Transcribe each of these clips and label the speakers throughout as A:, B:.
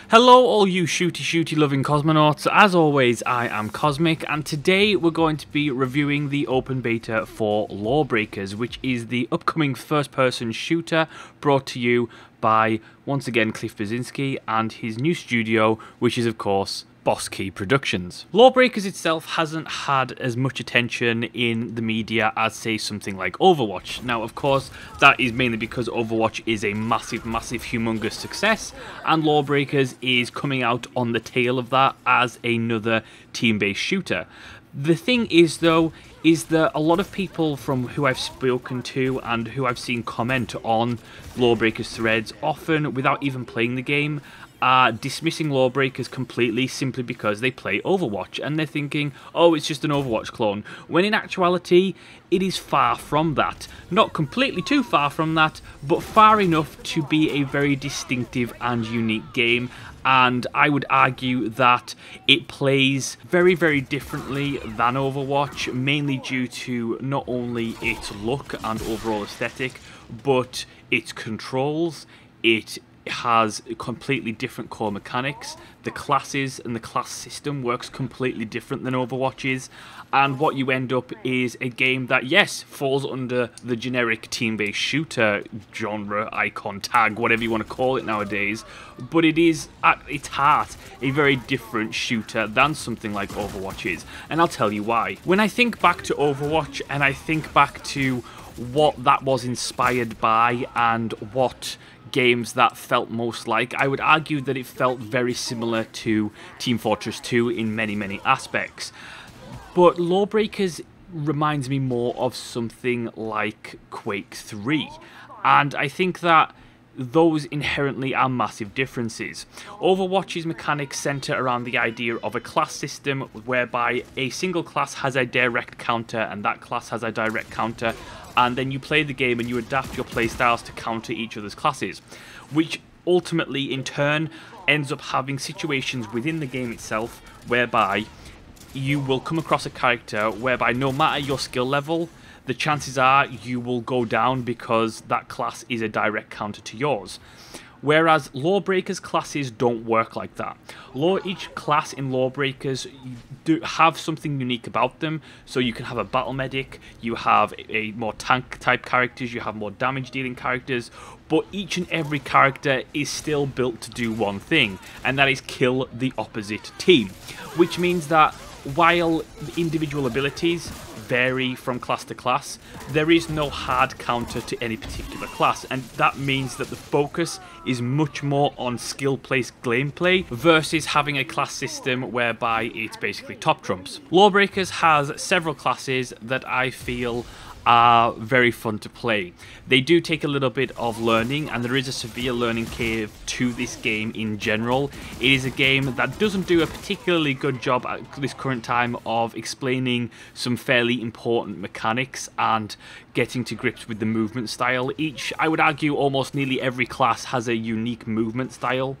A: Hello all you shooty loving cosmonauts, as always I am Cosmic, and today we're going to be reviewing the open beta for Lawbreakers, which is the upcoming first person shooter brought to you by, once again, Cliff Basinski and his new studio, which is of course Boss Key Productions. Lawbreakers itself hasn't had as much attention in the media as, say, something like Overwatch. Now, of course, that is mainly because Overwatch is a massive, humongous success, and Lawbreakers is coming out on the tail of that as another team-based shooter. The thing is, though, is that a lot of people from who I've spoken to and who I've seen comment on Lawbreakers threads, often without even playing the game, are dismissing Lawbreakers completely simply because they play Overwatch, and they're thinking, oh, it's just an Overwatch clone, when in actuality it is far from that. Not completely too far from that, but far enough to be a very distinctive and unique game. And I would argue that it plays very differently than Overwatch, mainly due to not only its look and overall aesthetic, but its controls. It has completely different core mechanics. The classes and the class system works completely different than Overwatch's, and what you end up is a game that, yes, falls under the generic team-based shooter genre, icon, tag, whatever you want to call it nowadays, but it is at its heart a very different shooter than something like Overwatch is, and I'll tell you why. When I think back to Overwatch and I think back to what that was inspired by and what games that felt most like, I would argue that it felt very similar to Team Fortress 2 in many aspects. But Lawbreakers reminds me more of something like Quake 3, and I think that those inherently are massive differences. Overwatch's mechanics centre around the idea of a class system whereby a single class has a direct counter and that class has a direct counter, and then you play the game and you adapt your playstyles to counter each other's classes, which ultimately in turn ends up having situations within the game itself whereby you will come across a character whereby no matter your skill level, the chances are you will go down because that class is a direct counter to yours. Whereas Lawbreakers classes don't work like that. Each class in Lawbreakers do have something unique about them. So you can have a battle medic, you have a more tank type characters, you have more damage dealing characters, but each and every character is still built to do one thing, and that is kill the opposite team. Which means that while individual abilities vary from class to class, there is no hard counter to any particular class, and that means that the focus is much more on skill-based gameplay versus having a class system whereby it's basically top trumps. Lawbreakers has several classes that I feel are very fun to play. They do take a little bit of learning, and there is a severe learning curve to this game in general. It is a game that doesn't do a particularly good job at this current time of explaining some fairly important mechanics and getting to grips with the movement style. I would argue almost nearly every class has a unique movement style,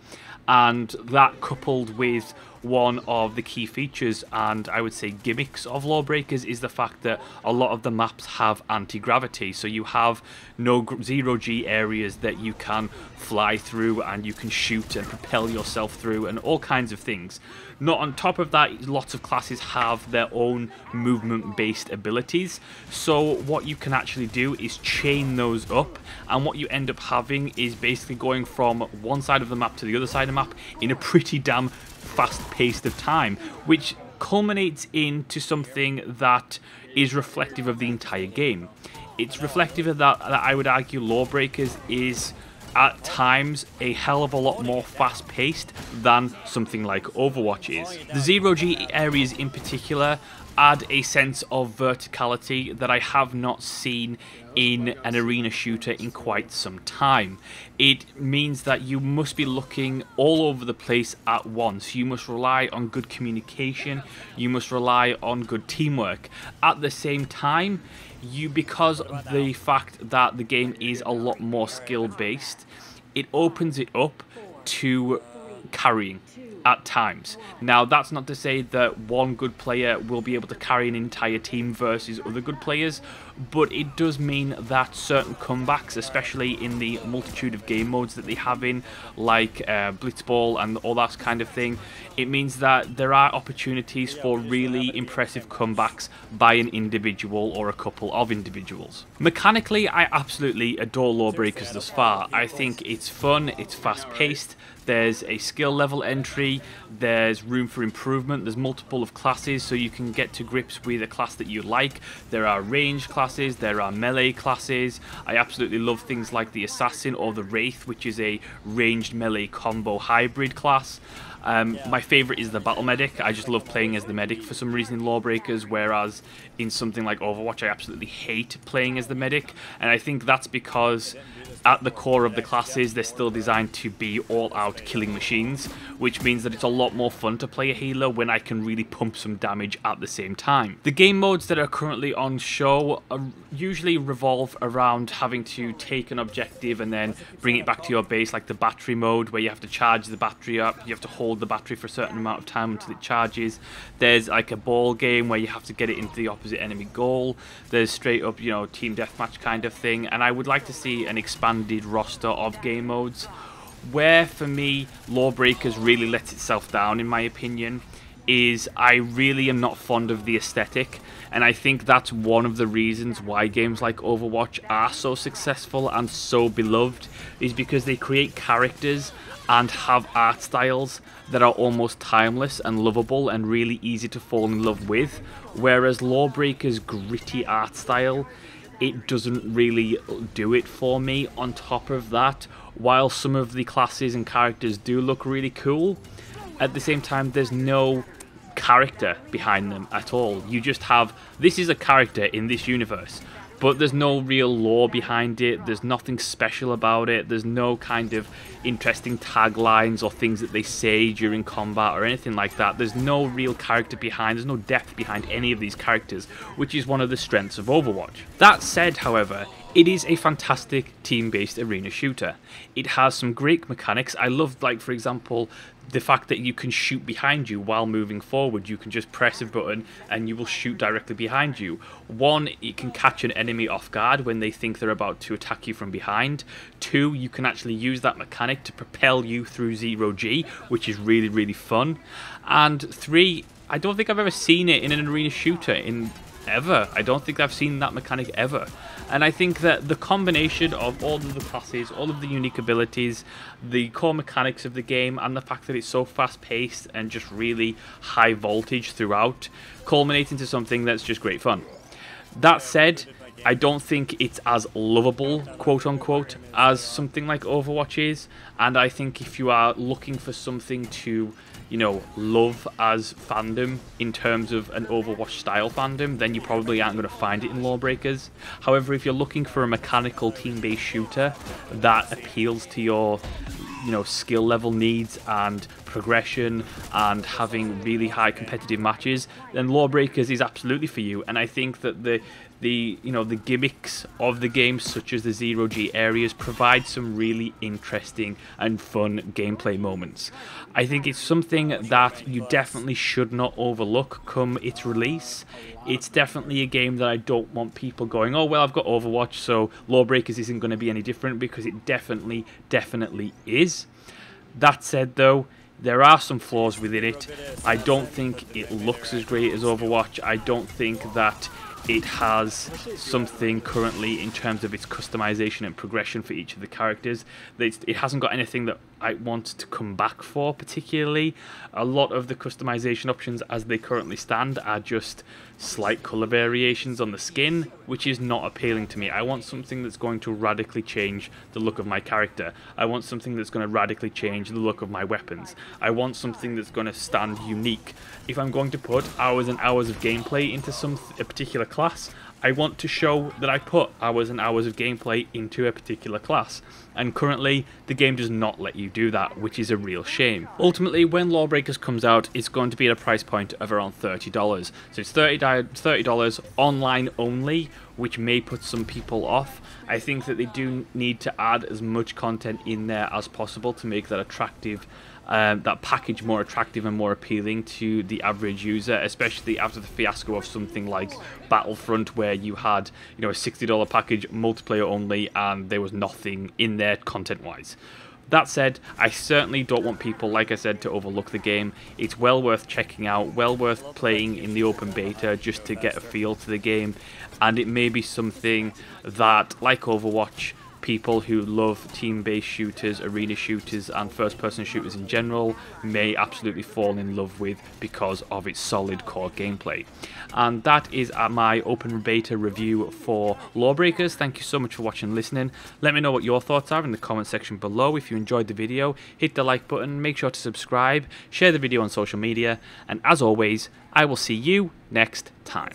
A: and that coupled with one of the key features and I would say gimmicks of Lawbreakers is the fact that a lot of the maps have anti-gravity, so you have no zero-G areas that you can fly through and you can shoot and propel yourself through and all kinds of things. Not on top of that, lots of classes have their own movement-based abilities, so what you can actually do is chain those up, and what you end up having is basically going from one side of the map to the other side of the map in a pretty damn fast-paced of time, which culminates into something that is reflective of the entire game. It's reflective of that I would argue Lawbreakers is at times a hell of a lot more fast-paced than something like Overwatch is. The zero-G areas in particular add a sense of verticality that I have not seen in an arena shooter in quite some time. It means that you must be looking all over the place at once. You must rely on good communication, you must rely on good teamwork. At the same time, because of the fact that the game is a lot more skill based, it opens it up to carrying. at times. Now, that's not to say that one good player will be able to carry an entire team versus other good players, but it does mean that certain comebacks, especially in the multitude of game modes that they have in, like Blitzball and all that kind of thing, it means that there are opportunities for really impressive comebacks by an individual or a couple of individuals. Mechanically, I absolutely adore Lawbreakers thus far. I think it's fun, it's fast-paced, there's a skill level entry, there's room for improvement, there's multiple of classes so you can get to grips with a class that you like. There are ranged classes, there are melee classes. I absolutely love things like the Assassin or the Wraith, which is a ranged melee combo hybrid class. My favourite is the Battle Medic. I just love playing as the medic for some reason in Lawbreakers, whereas in something like Overwatch I absolutely hate playing as the medic, and I think that's because at the core of the classes they're still designed to be all-out killing machines, which means that it's a lot more fun to play a healer when I can really pump some damage at the same time. The game modes that are currently on show usually revolve around having to take an objective and then bring it back to your base, like the battery mode where you have to charge the battery up, you have to hold the battery for a certain amount of time until it charges. There's like a ball game where you have to get it into the opposite enemy goal. There's straight up, you know, team deathmatch kind of thing, and I would like to see an expanded roster of game modes. Where for me Lawbreakers really lets itself down, in my opinion, is I really am not fond of the aesthetic, and I think that's one of the reasons why games like Overwatch are so successful and so beloved, is because they create characters and have art styles that are almost timeless and lovable and really easy to fall in love with, whereas Lawbreakers' gritty art style, it doesn't really do it for me. On top of that, while some of the classes and characters do look really cool, at the same time there's no character behind them at all. You just have, this is a character in this universe, but there's no real lore behind it, there's nothing special about it, there's no kind of interesting taglines or things that they say during combat or anything like that. There's no real character behind, there's no depth behind any of these characters, which is one of the strengths of Overwatch. That said, however, it is a fantastic team-based arena shooter. It has some great mechanics. I love, like, for example, the fact that you can shoot behind you while moving forward. You can just press a button and you will shoot directly behind you. One, it can catch an enemy off guard when they think they're about to attack you from behind. Two, you can actually use that mechanic to propel you through 0G, which is really, really fun. And three, I don't think I've ever seen it in an arena shooter ever. I don't think I've seen that mechanic ever. And I think that the combination of all of the classes, all of the unique abilities, the core mechanics of the game, and the fact that it's so fast-paced and just really high voltage throughout, culminate into something that's just great fun. That said, I don't think it's as lovable, quote-unquote, as something like Overwatch is, and I think if you are looking for something to, you know, love as fandom in terms of an Overwatch style fandom, then you probably aren't going to find it in Lawbreakers. However, if you're looking for a mechanical team-based shooter that appeals to your, you know, skill level needs and progression and having really high competitive matches, then Lawbreakers is absolutely for you. And I think that the gimmicks of the game, such as the 0G areas, provide some really interesting and fun gameplay moments. I think it's something that you definitely should not overlook come its release. It's definitely a game that I don't want people going, oh well, I've got Overwatch, so Lawbreakers isn't going to be any different, because it definitely is. That said though, there are some flaws within it. I don't think it looks as great as Overwatch. I don't think that it has something currently in terms of its customization and progression for each of the characters. It hasn't got anything that I want to come back for particularly. A lot of the customization options as they currently stand are just slight colour variations on the skin, which is not appealing to me. I want something that's going to radically change the look of my character. I want something that's going to radically change the look of my weapons. I want something that's going to stand unique. If I'm going to put hours and hours of gameplay into a particular class, I want to show that I put hours and hours of gameplay into a particular class, and currently the game does not let you do that, which is a real shame. Ultimately, when Lawbreakers comes out, it's going to be at a price point of around $30. So it's $30 online only, which may put some people off. I think that they do need to add as much content in there as possible to make that attractive that package more attractive and more appealing to the average user, especially after the fiasco of something like Battlefront, where you had, you know, a $60 package, multiplayer only, and there was nothing in there content-wise. That said, I certainly don't want people, like I said, to overlook the game. It's well worth checking out, well worth playing in the open beta just to get a feel to the game, and it may be something that, like Overwatch, people who love team-based shooters, arena shooters, and first-person shooters in general may absolutely fall in love with because of its solid core gameplay. And that is my open beta review for Lawbreakers. Thank you so much for watching and listening. Let me know what your thoughts are in the comment section below. If you enjoyed the video, hit the like button, make sure to subscribe, share the video on social media, and as always, I will see you next time.